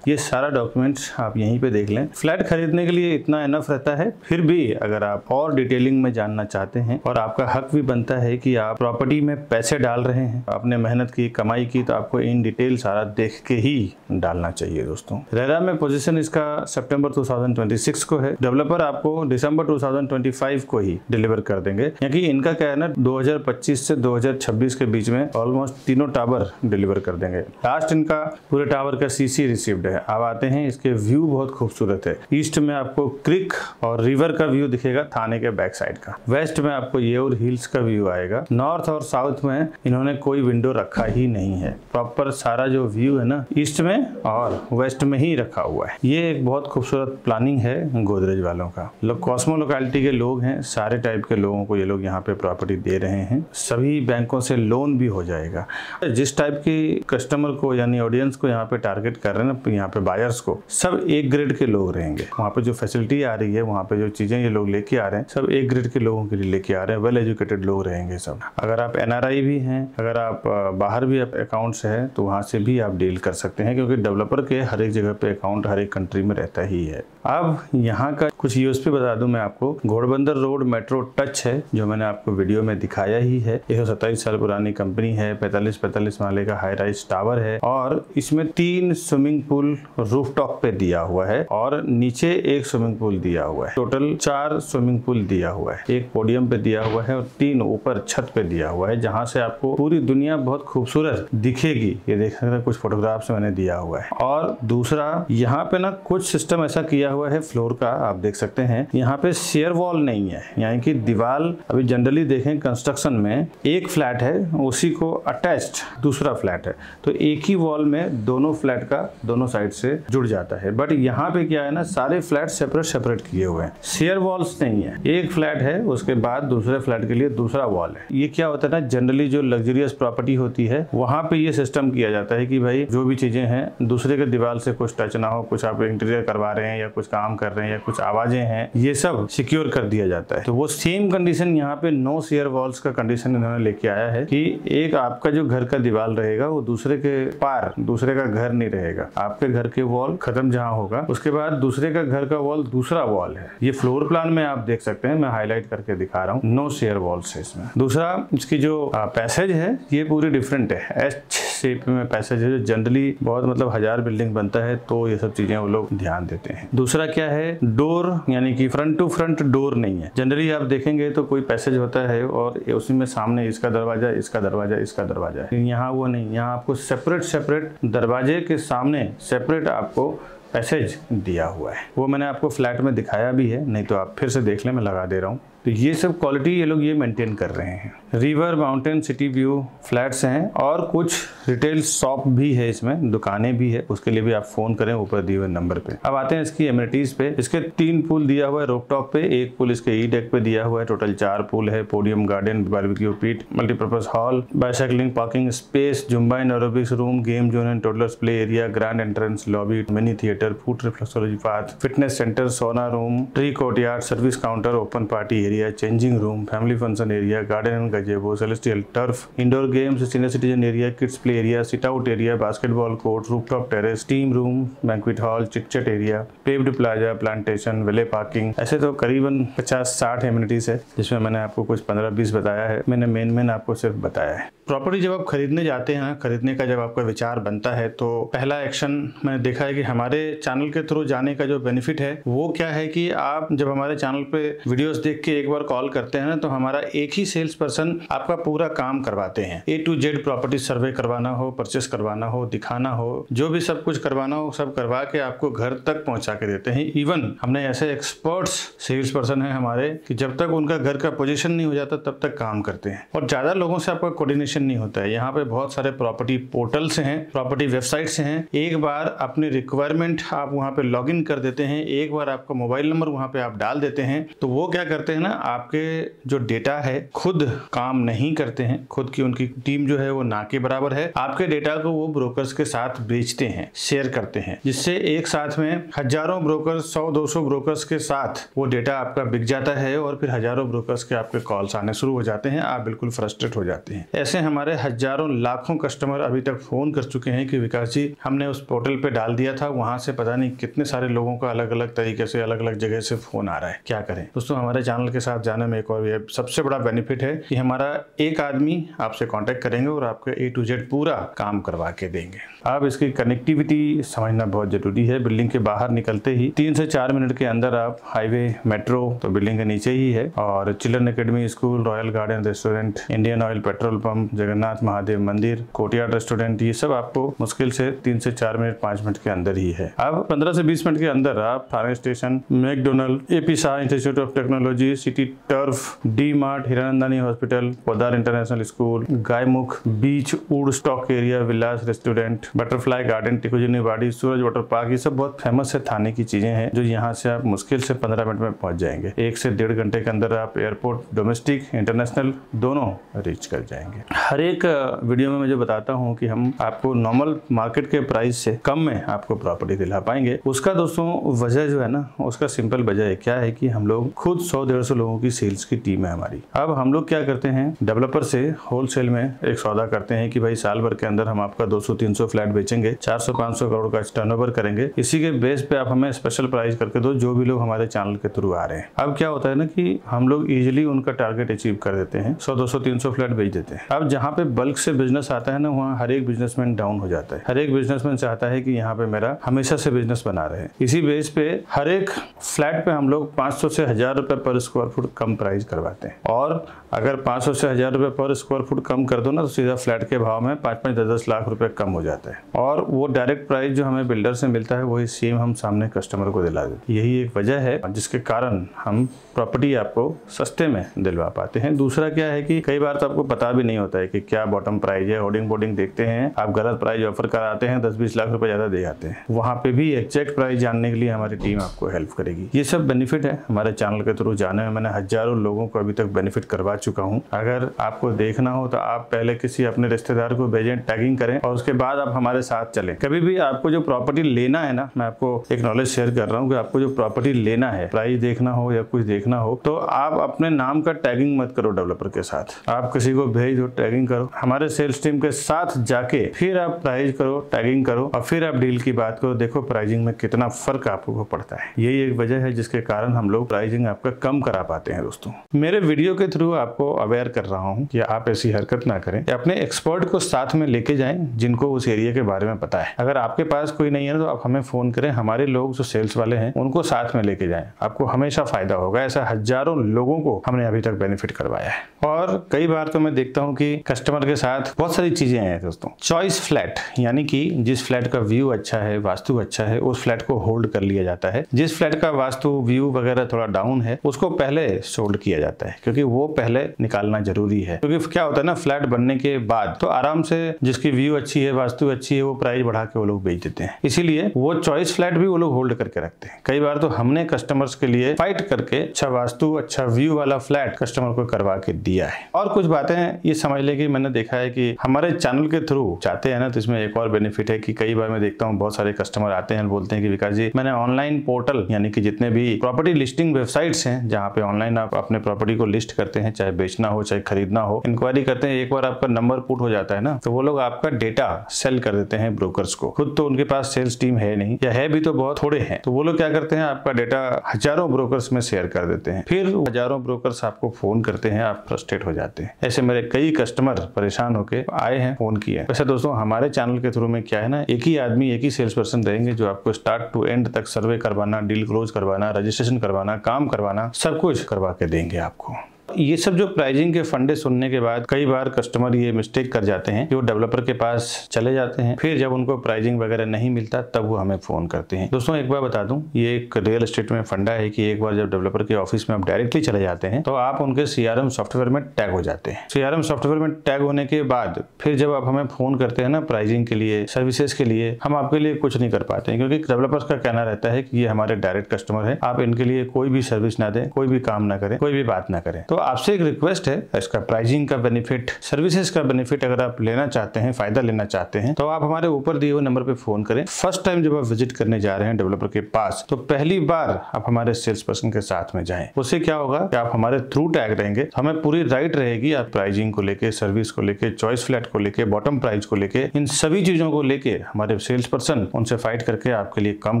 ये सारा डॉक्यूमेंट्स आप यहीं पे देख लें। फ्लैट खरीदने के लिए इतना इनफ रहता है, फिर भी अगर आप और डिटेलिंग में जानना चाहते हैं और आपका हक भी बनता है कि आप प्रॉपर्टी में पैसे डाल रहे हैं, आपने मेहनत की, कमाई की, तो आपको इन डिटेल सारा देख के ही डालना चाहिए दोस्तों। रेरा में पोजीशन इसका सितंबर 2026 को है। डेवलपर आपको दिसंबर 2025 को ही डिलीवर कर देंगे, क्योंकि इनका क्या है ना, 2025 से 2026 के बीच में ऑलमोस्ट 3 टावर डिलीवर कर देंगे। लास्ट इनका पूरे टावर का CC रिसीव्ड है। अब आते हैं, इसके व्यू बहुत खूबसूरत है। ईस्ट में आपको क्रिक और रिवर का व्यू दिखेगा थाने के बैक साइड का। वेस्ट में आपको येऊर हिल्स का व्यू आएगा। नॉर्थ और साउथ में इन्होंने कोई विंडो रखा ही नहीं है। प्रॉपर सारा जो व्यू है ना, ईस्ट में और वेस्ट में ही रखा हुआ है। ये एक बहुत खूबसूरत प्लानिंग है गोदरेज वालों का। कॉस्मो लोकेलिटी के लोग हैं, सारे टाइप के लोगों को ये लोग यहाँ पे प्रॉपर्टी दे रहे हैं। सभी बैंकों से लोन भी हो जाएगा। जिस टाइप की कस्टमर को यानी ऑडियंस को यहाँ पे टारगेट कर रहे हैं ना, यहाँ पे बायर्स को, सब एक ग्रेड के लोग रहेंगे। वहाँ पे जो फैसिलिटी आ रही है, वहाँ पे जो चीजें ये लोग लेके आ रहे हैं, सब एक ग्रेड के लोगों के लिए लेके आ रहे हैं। वेल एजुकेटेड लोग रहेंगे सब। अगर आप NRI भी हैं, अगर आप बाहर भी अकाउंट्स है, तो वहाँ से भी आप डील कर सकते हैं, क्योंकि डेवलपर के हर एक जगह पे अकाउंट हर एक कंट्री में रहता ही है। अब यहाँ का कुछ USP बता दूं मैं आपको। घोड़बंदर रोड मेट्रो टच है, जो मैंने आपको वीडियो में दिखाया ही है। 127 साल पुरानी कंपनी है, 45 माले का हाई राइज टावर है और इसमें 3 स्विमिंग पूल पूल रूफटॉप पे दिया हुआ है और नीचे एक स्विमिंग पूल दिया हुआ है। टोटल 4 स्विमिंग पूल दिया हुआ है, एक पोडियम पे दिया हुआ है और 3 ऊपर छत पे दिया हुआ है, जहां से आपको पूरी दुनिया बहुत खूबसूरत दिखेगी। ये देख सकते हैं, कुछ फोटोग्राफ्स मैंने दिया हुआ है। और दूसरा यहाँ पे ना कुछ सिस्टम ऐसा किया हुआ है फ्लोर का, आप देख सकते हैं यहाँ पे शेयर वॉल नहीं है, यानी कि दीवार अभी जनरली देखें कंस्ट्रक्शन में एक फ्लैट है, उसी को अटैच्ड दूसरा फ्लैट है, तो एक ही वॉल में दोनों फ्लैट का दोनों साइड से जुड़ जाता है। बट यहाँ पे क्या है ना, सारे फ्लैट सेपरेट किए हुए हैं, शेयर वॉल्स नहीं है। एक फ्लैट है, उसके बाद दूसरे फ्लैट के लिए दूसरा वॉल है। ये क्या होता है ना, जनरली जो लग्जरियस प्रॉपर्टी होती है वहां पे ये सिस्टम किया जाता है कि भाई जो भी चीजें हैं दूसरे के दीवार से कुछ टच ना हो, कुछ आप इंटीरियर करवा रहे हैं या कुछ काम कर रहे हैं या कुछ आवाजें हैं, ये सब सिक्योर कर दिया जाता है। तो वो सेम कंडीशन यहाँ पे नो शेयर वॉल्स का कंडीशन इन्होंने लेके आया है कि एक आपका जो घर का दीवार रहेगा वो दूसरे के पार दूसरे का घर नहीं रहेगा। आपके घर के वॉल खत्म जहाँ होगा उसके बाद दूसरे का घर का वॉल दूसरा वॉल है। ये फ्लोर प्लान में आप देख सकते हैं, मैं हाईलाइट करके दिखा रहा हूँ, नो शेयर वॉल्स है इसमें। दूसरा, इसकी जो पैसेज है ये पूरी डिफरेंट है, एच शेप में पैसेज है, जो जनरली बहुत मतलब 1000 बिल्डिंग बनता है तो ये सब चीजें वो लोग ध्यान देते हैं। दूसरा क्या है, डोर यानी कि फ्रंट टू फ्रंट डोर नहीं है। जनरली आप देखेंगे तो कोई पैसेज होता है और उसी में सामने इसका दरवाजा, इसका दरवाजा, इसका दरवाजा है। यहाँ वो नहीं, यहाँ आपको सेपरेट दरवाजे के सामने सेपरेट आपको पैसेज दिया हुआ है। वो मैंने आपको फ्लैट में दिखाया भी है, नहीं तो आप फिर से देख लें, मैं लगा दे रहा हूँ। तो ये सब क्वालिटी ये लोग ये मेंटेन कर रहे हैं। River, mountain, city view flats हैं और कुछ रिटेल शॉप भी है, इसमें दुकानें भी है, उसके लिए भी आप फोन करें ऊपर दिए हुए नंबर पे। अब आते हैं इसकी एमिनिटीज पे। इसके 3 पूल दिया हुआ है रूफटॉप पे, एक पूल इसके ई डेक पे दिया हुआ है, टोटल 4 पूल है। Podium, garden, barbecue pit, multipurpose hall, bicycling parking space, zumba and aerobics room, game zone and toddlers play area, grand entrance lobby, mini theatre, food reflexology path, fitness centre, sauna room, tree courtyard, service counter, open party area, changing room, family function area, garden and gazebo, celestial turf, indoor games, senior citizen area, kids play area, sit out area, basketball court, rooftop terrace, team room, banquet hall, chitchat area, paved plaza, plantation, valet parking. ऐसे तो करीबन 50-60 amenities है, जिसमें मैंने आपको कुछ 15-20 बताया है। मैंने मेन आपको सिर्फ बताया है। प्रॉपर्टी जब आप खरीदने जाते हैं, खरीदने का जब आपका विचार बनता है, तो पहला एक्शन मैंने देखा है कि हमारे चैनल के थ्रू जाने का जो बेनिफिट है वो क्या है कि आप जब हमारे चैनल पे वीडियोस देख के एक बार कॉल करते हैं ना, तो हमारा एक ही सेल्स पर्सन आपका पूरा काम करवाते हैं। A to Z प्रॉपर्टी सर्वे करवाना हो, परचेस करवाना हो, दिखाना हो, जो भी सब कुछ करवाना हो सब करवा के आपको घर तक पहुंचा के देते हैं। इवन हमने ऐसे एक्सपर्ट्स सेल्स पर्सन है हमारे कि जब तक उनका घर का पोजीशन नहीं हो जाता तब तक काम करते हैं, और ज्यादा लोगों से आपका कोऑर्डिनेशन नहीं होता है। यहाँ पे बहुत सारे प्रॉपर्टी पोर्टल्स हैं, प्रॉपर्टी वेबसाइट्स हैं। एक बार अपनी रिक्वायरमेंट आप वहाँ पे लॉगिन कर देते हैं, एक बार आपका मोबाइल नंबर वहाँ पे आप डाल देते हैं, तो वो क्या करते हैं ना, आपके जो डेटा है खुद काम नहीं करते हैं, खुद की उनकी टीम जो है वो ना के बराबर है। आपके डेटा को वो ब्रोकर्स के साथ बेचते हैं, शेयर करते हैं, जिससे एक साथ में हजारों ब्रोकर्स, 100-200 ब्रोकर्स के साथ वो डेटा आपका बिक जाता है और फिर हजारों ब्रोकर्स के आपके कॉल्स आने शुरू हो जाते हैं। आप बिल्कुल फ्रस्ट्रेट हो जाते हैं। ऐसे हमारे हजारों लाखों कस्टमर अभी तक फोन कर चुके हैं कि विकास जी हमने उस पोर्टल पे डाल दिया था, वहां से पता नहीं कितने सारे लोगों का अलग अलग तरीके से अलग अलग जगह से फोन आ रहा है, क्या करें। दोस्तों, हमारे चैनल के साथ जाने में एक और ये सबसे बड़ा बेनिफिट है कि हमारा एक आदमी आपसे कांटेक्ट करेंगे और आपके A to Z पूरा काम करवा के देंगे। अब इसकी कनेक्टिविटी समझना बहुत जरूरी है। बिल्डिंग के बाहर निकलते ही 3 से 4 मिनट के अंदर आप हाईवे, मेट्रो तो बिल्डिंग के नीचे ही है, और children academy, school, royal garden, restaurant, Indian oil petrol pump, Jagannath Mahadev मंदिर, कोर्टयार्ड रेस्टोरेंट, ये सब आपको मुश्किल से 3 से 4 मिनट 5 मिनट के अंदर ही है। अब 15 से 20 मिनट के अंदर आप Thane station, McDonald, AP Shah institute of technology, city turf, D Mart, Hiranandani hospital, Podar international school, Gaimukh beach, Woodstock area, Vilas restaurant, butterfly garden, Tikujini Wadi, Suraj water park, ये सब बहुत फेमस है थाने की चीजें हैं, जो यहाँ से आप मुश्किल से 15 मिनट में पहुंच जाएंगे। 1 से 1.5 घंटे के अंदर आप एयरपोर्ट, डोमेस्टिक, इंटरनेशनल दोनों रीच कर जाएंगे। हर एक वीडियो में मैं जो बताता हूँ कि हम आपको नॉर्मल मार्केट के प्राइस से कम में आपको प्रॉपर्टी दिला पाएंगे, उसका दोस्तों वजह जो है ना, उसका सिंपल वजह है क्या है कि हम लोग खुद 100-150 लोगों की सेल्स की टीम है हमारी। अब हम लोग क्या करते हैं, डेवलपर से होलसेल में एक सौदा करते हैं कि भाई साल भर के अंदर हम आपका 200-300 फ्लैट फ्लैट बेचेंगे, 400-500 करोड़ का टर्नओवर करेंगे, इसी के बेस पे आप हमें स्पेशल प्राइस करके दो, जो भी लोग हमारे चैनल के थ्रू आ रहे हैं। अब क्या होता है ना कि हम लोग इजीली उनका टारगेट अचीव कर देते हैं, 100-200-300 फ्लैट बेच देते हैं। अब जहाँ पे बल्क से बिजनेस आता है ना, वहाँ हर एक बिजनेसमैन डाउन हो जाता है। हर एक बिजनेसमैन चाहता है कि यहाँ पे मेरा हमेशा से बिजनेस बना रहे। इसी बेस पे हर एक फ्लैट पे हम लोग 500 से 1000 रुपए पर स्क्वायर फुट कम प्राइस करवाते हैं। और अगर 500 से 1000 रुपए पर स्क्वायर फुट कम कर दो ना, तो सीधा फ्लैट के भाव में 5-10 लाख रुपए कम हो जाता है। और वो डायरेक्ट प्राइस जो हमें बिल्डर से मिलता है वही सेम हम सामने कस्टमर को दिला देते हैं। यही एक वजह है जिसके कारण हम प्रॉपर्टी आपको सस्ते में दिलवा पाते हैं। दूसरा क्या है कि कई बार तो आपको पता भी नहीं होता है कि क्या बॉटम प्राइस है। होर्डिंग बोर्डिंग देखते हैं, आप गलत प्राइस ऑफर कराते हैं, 10-20 लाख रुपए ज्यादा दे जाते हैं। वहां पे भी एग्जैक्ट प्राइस जानने के लिए हमारी टीम आपको हेल्प करेगी। ये सब बेनिफिट है हमारे चैनल के थ्रू जाने में। मैंने हजारों लोगों को अभी तक बेनिफिट करवा चुका हूँ। अगर आपको देखना हो तो आप पहले किसी अपने रिश्तेदार को भेजें, टैगिंग करें और उसके बाद आप हमारे साथ चलें। कभी भी आपको जो प्रॉपर्टी लेना है ना, मैं आपको एक नॉलेज शेयर कर रहा हूँ कि आपको जो प्रॉपर्टी लेना है, प्राइस देखना हो या कुछ देखना हो, तो आप अपने नाम का टैगिंग मत करो डेवलपर के साथ। आप किसी को भेज दो, टैगिंग करो, हमारे सेल्स टीम के साथ जाके फिर आप प्राइस करो, टैगिंग करो और फिर आप डील की बात करो। देखो प्राइसिंग में कितना फर्क आपको पड़ता है। यही एक वजह है जिसके कारण हम लोग प्राइसिंग आपका कम करा पाते हैं। दोस्तों, मेरे वीडियो के थ्रू आपको अवेयर कर रहा हूँ कि आप ऐसी हरकत ना करें। अपने एक्सपर्ट को साथ में लेके जाएं जिनको उस एरिया के बारे में पता है। अगर आपके पास कोई नहीं है तो आप हमें फोन करें, हमारे लोग जो सेल्स वाले हैं उनको साथ में लेके जाएं, आपको हमेशा फायदा होगा। ऐसा हजारों लोगों को हमने अभी तक बेनिफिट करवाया है। और कई बार तो मैं देखता हूँ कि कस्टमर के साथ बहुत सारी चीजें हैं दोस्तों। चॉइस फ्लैट, यानी कि जिस फ्लैट का व्यू अच्छा है, वास्तु अच्छा है, उस फ्लैट को होल्ड कर लिया जाता है। जिस फ्लैट का वास्तु व्यू वगैरह थोड़ा डाउन है उसको पहले सोल्ड किया जाता है, क्योंकि वो पहले निकालना जरूरी है। क्योंकि क्या होता है ना, फ्लैट बनने के बाद तो आराम से जिसकी व्यू अच्छी है, वास्तु अच्छी है, वो प्राइस बढ़ा के वो लोग बेच देते हैं। इसीलिए वो चॉइस फ्लैट भी वो लोग होल्ड करके रखते हैं। कई बार तो हमने कस्टमर्स के लिए फाइट करके अच्छा वास्तु, अच्छा व्यू वाला फ्लैट कस्टमर को करवा के दिया है। और कुछ बातें ये समझ ले कि मैंने देखा है कि हमारे चैनल के थ्रू चाहते हैं ना, तो इसमें एक और बेनिफिट है कि कई बार मैं देखता हूँ बहुत सारे कस्टमर आते हैं, बोलते हैं कि विकास जी, मैंने ऑनलाइन पोर्टल, यानी कि जितने भी प्रॉपर्टी लिस्टिंग वेबसाइट्स हैं जहाँ पे ऑनलाइन आप अपने प्रॉपर्टी को लिस्ट करते हैं, चाहे बेचना हो चाहे खरीदना हो, इंक्वायरी करते हैं, एक बार आपका नंबर पुट हो जाता है ना, तो वो लोग आपका डेटा सेल कर देते हैं ब्रोकर्स को। खुद तो उनके पास सेल्स टीम है नहीं, या है भी तो बहुत थोड़े हैं, तो वो लोग क्या करते हैं, आपका डेटा हजारों ब्रोकर्स में शेयर कर देते हैं। फिर हजारों ब्रोकर्स आपको फोन करते हैं, आप फ्रस्ट्रेट हो जाते हैं। ऐसे मेरे कई कस्टमर परेशान होके आए हैं, फोन किए। वैसे दोस्तों, हमारे चैनल के थ्रू में क्या है ना, एक ही आदमी, एक ही सेल्स पर्सन रहेंगे जो आपको स्टार्ट टू एंड तक सर्वे करवाना, डील क्लोज करवाना, रजिस्ट्रेशन करवाना, काम करवाना, सब कुछ करवा के देंगे आपको। ये सब जो प्राइसिंग के फंडे सुनने के बाद कई बार कस्टमर ये मिस्टेक कर जाते हैं कि वो डेवलपर के पास चले जाते हैं, फिर जब उनको प्राइसिंग वगैरह नहीं मिलता तब वो हमें फोन करते हैं। दोस्तों, एक बार बता दूं, ये एक रियल एस्टेट में फंडा है कि एक बार जब डेवलपर के ऑफिस में आप डायरेक्टली चले जाते हैं तो आप उनके CRM सॉफ्टवेयर में टैग हो जाते हैं। CRM सॉफ्टवेयर में टैग होने के बाद फिर जब आप हमें फोन करते हैं ना प्राइसिंग के लिए, सर्विसेज के लिए, हम आपके लिए कुछ नहीं कर पाते हैं, क्योंकि डेवलपर्स का कहना रहता है कि ये हमारे डायरेक्ट कस्टमर है, आप इनके लिए कोई भी सर्विस ना दें, कोई भी काम ना करें, कोई भी बात ना करें। तो आपसे एक रिक्वेस्ट है, इसका प्राइसिंग का बेनिफिट, सर्विसेज का बेनिफिट अगर आप लेना चाहते हैं, फायदा लेना चाहते हैं, तो आप हमारे ऊपर दिए हुए नंबर पे फोन करें। फर्स्ट टाइम जब आप विजिट करने जा रहे हैं डेवलपर के पास, तो पहली बार आप हमारे सेल्स पर्सन के साथ में जाएं। उससे क्या होगा कि आप हमारे थ्रू टैग रहेंगे, हमें पूरी राइट रहेगी आप प्राइसिंग को लेके, सर्विस को लेके, चॉइस फ्लैट को लेके, बॉटम प्राइस को लेके, इन सभी चीजों को लेके हमारे सेल्स पर्सन उनसे फाइट करके आपके लिए कम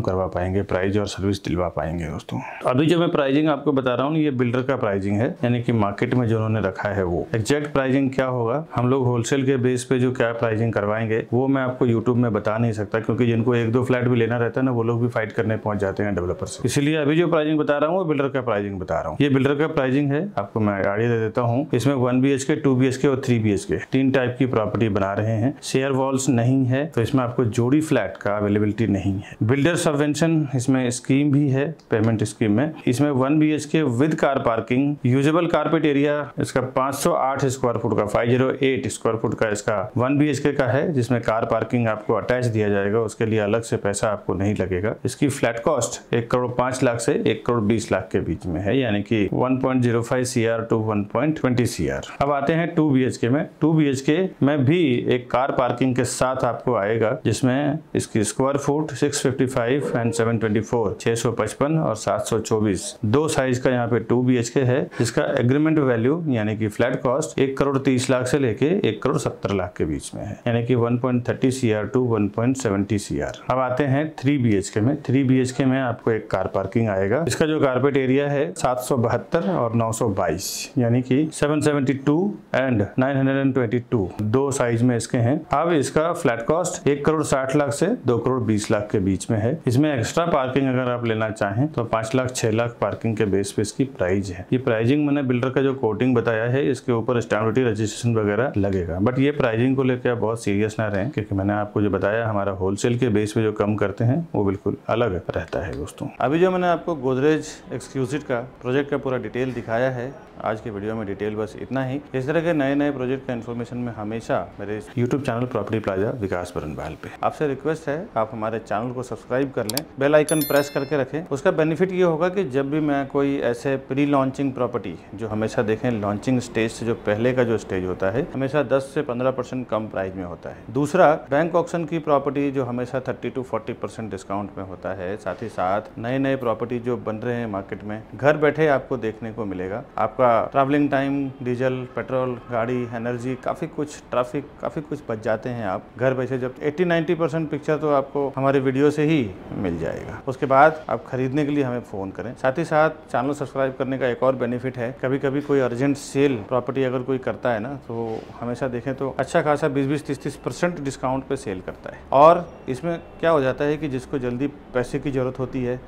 करवा पाएंगे, प्राइस और सर्विस दिलवा पाएंगे। दोस्तों, अभी जो मैं प्राइसिंग आपको बता रहा हूँ, ये बिल्डर का प्राइसिंग है, यानी कि मार्केट में जो उन्होंने रखा है वो एग्जैक्ट प्राइसिंग क्या होगा, हम लोग होलसेल के बेस पे जो क्या प्राइसिंग करवाएंगे वो मैं आपको यूट्यूब में बता नहीं सकता, क्योंकि जिनको 1-2 फ्लैट भी लेना रहता है ना, वो लोग भी फाइट करने पहुंच जाते हैं डेवलपर से। इसलिए अभी जो प्राइसिंग बता रहा हूँ वो बिल्डर का प्राइसिंग बता रहा हूँ। ये बिल्डर का प्राइसिंग है, आपको मैं आइडिया दे देता हूँ। इसमें 1 BHK, 2 BHK और 3 BHK 3 टाइप की प्रॉपर्टी बना रहे हैं। शेयर वॉल्स नहीं है, तो इसमें आपको जोड़ी फ्लैट का अवेलेबिलिटी नहीं है। बिल्डर सबवेंशन इसमें स्कीम भी है, पेमेंट स्कीम में। इसमें 1 BHK with car parking, usable carpet area इसका 508 स्क्वायर फुट का, 508 स्क्वायर फुट का इसका 1 BHK का है, जिसमें कार पार्किंग आपको अटैच दिया जाएगा, उसके लिए अलग से पैसा आपको नहीं लगेगा। इसकी फ्लैट कॉस्ट 1,05,00,000 से 1,20,00,000 के बीच में है, यानी कि 1.05 CR to 1.20 CR। अब आते हैं 2 BHK में। 2 BHK में भी एक कार पार्किंग के साथ आपको आएगा, जिसमें इसकी स्क्वायर फुट 655 एंड 724, 655 और 724 दो साइज का यहाँ पे 2 BHK है, जिसका एग्रीमेंट वैल्यू यानी कि फ्लैट कॉस्ट 1,30,00,000 से लेके 1,70,00,000 के बीच में है, यानी कि 1.30 CR टू 1.70 CR। अब आते हैं 3 BHK में। 3 BHK में आपको एक कार पार्किंग आएगा। इसका जो कारपेट एरिया है 772 और 922 यानी कि 772 एंड 922 दो साइज में इसके हैं। अब इसका फ्लैट कॉस्ट 1,60,00,000 से 2,20,00,000 के बीच में है। इसमें एक्स्ट्रा पार्किंग अगर आप लेना चाहें तो 5 लाख 6 लाख पार्किंग के बेस पे इसकी प्राइस है। ये प्राइसिंग मैंने बिल्डर का जो कोटिंग बताया है इसके ऊपर स्टैम्प ड्यूटी रजिस्ट्रेशन वगैरह लगेगा, बट ये प्राइसिंग को लेकर आप बहुत सीरियस ना रहें, क्योंकि मैंने आपको जो बताया हमारा होलसेल के बेस पे जो कम करते हैं वो बिल्कुल अलग रहता है दोस्तों। अभी जो मैंने आपको गोदरेज एक्सक्लूसिव का प्रोजेक्ट का पूरा डिटेल दिखाया है आज के वीडियो में, डिटेल बस इतना ही। इस तरह के नए नए प्रोजेक्ट का इन्फॉर्मेशन में हमेशा मेरे यूट्यूब चैनल प्रॉपर्टी प्लाजा विकास बरनवाल पे। आपसे रिक्वेस्ट है आप हमारे चैनल को सब्सक्राइब कर लें, बेल आइकन प्रेस करके रखें। उसका बेनिफिट ये होगा कि जब भी मैं कोई ऐसे प्री लॉन्चिंग प्रॉपर्टी, जो हमेशा देखें लॉन्चिंग स्टेज से जो पहले का जो स्टेज होता है हमेशा 10 से 15% कम प्राइस में होता है। दूसरा, बैंक ऑक्शन की प्रॉपर्टी जो हमेशा 30 to 40% डिस्काउंट में होता है। साथ ही साथ नए नए प्रॉपर्टी जो बन रहे हैं मार्केट में घर बैठे आपको देखने को मिलेगा। आपका ट्रैवलिंग टाइम, डीजल, पेट्रोल, गाड़ी, एनर्जी, काफ़ी कुछ, ट्रैफिक, काफ़ी कुछ बच जाते हैं आप घर बैठे। जब 80-90% पिक्चर तो आपको हमारे वीडियो से ही मिल जाएगा। उसके बाद आप खरीदने के लिए हमें फ़ोन करें। साथ ही साथ चैनल सब्सक्राइब करने का एक और बेनिफिट है, कभी कभी कोई अर्जेंट सेल प्रॉपर्टी अगर कोई करता है ना, तो हमेशा देखें तो अच्छा खासा 20-30% डिस्काउंट पे सेल करता है। और इसमें क्या हो जाता है कि जिसको जल्दी पैसे की ज़रूरत होती है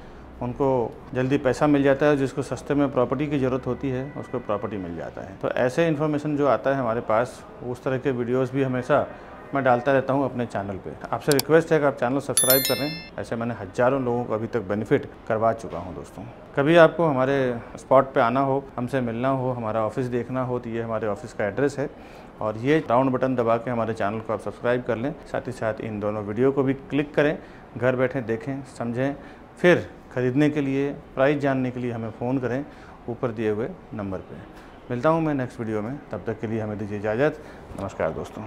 उनको जल्दी पैसा मिल जाता है, जिसको सस्ते में प्रॉपर्टी की ज़रूरत होती है उसको प्रॉपर्टी मिल जाता है। तो ऐसे इन्फॉर्मेशन जो आता है हमारे पास, उस तरह के वीडियोस भी हमेशा मैं डालता रहता हूं अपने चैनल पे। आपसे रिक्वेस्ट है कि आप चैनल सब्सक्राइब करें। ऐसे मैंने हज़ारों लोगों को अभी तक बेनिफिट करवा चुका हूं दोस्तों। कभी आपको हमारे स्पॉट पे आना हो, हमसे मिलना हो, हमारा ऑफिस देखना हो, तो ये हमारे ऑफिस का एड्रेस है। और ये राउंड बटन दबा के हमारे चैनल को आप सब्सक्राइब कर लें। साथ ही साथ इन दोनों वीडियो को भी क्लिक करें, घर बैठे देखें, समझें, फिर खरीदने के लिए, प्राइस जानने के लिए हमें फ़ोन करें ऊपर दिए हुए नंबर पे। मिलता हूँ मैं नेक्स्ट वीडियो में, तब तक के लिए हमें दीजिए इजाज़त। नमस्कार दोस्तों।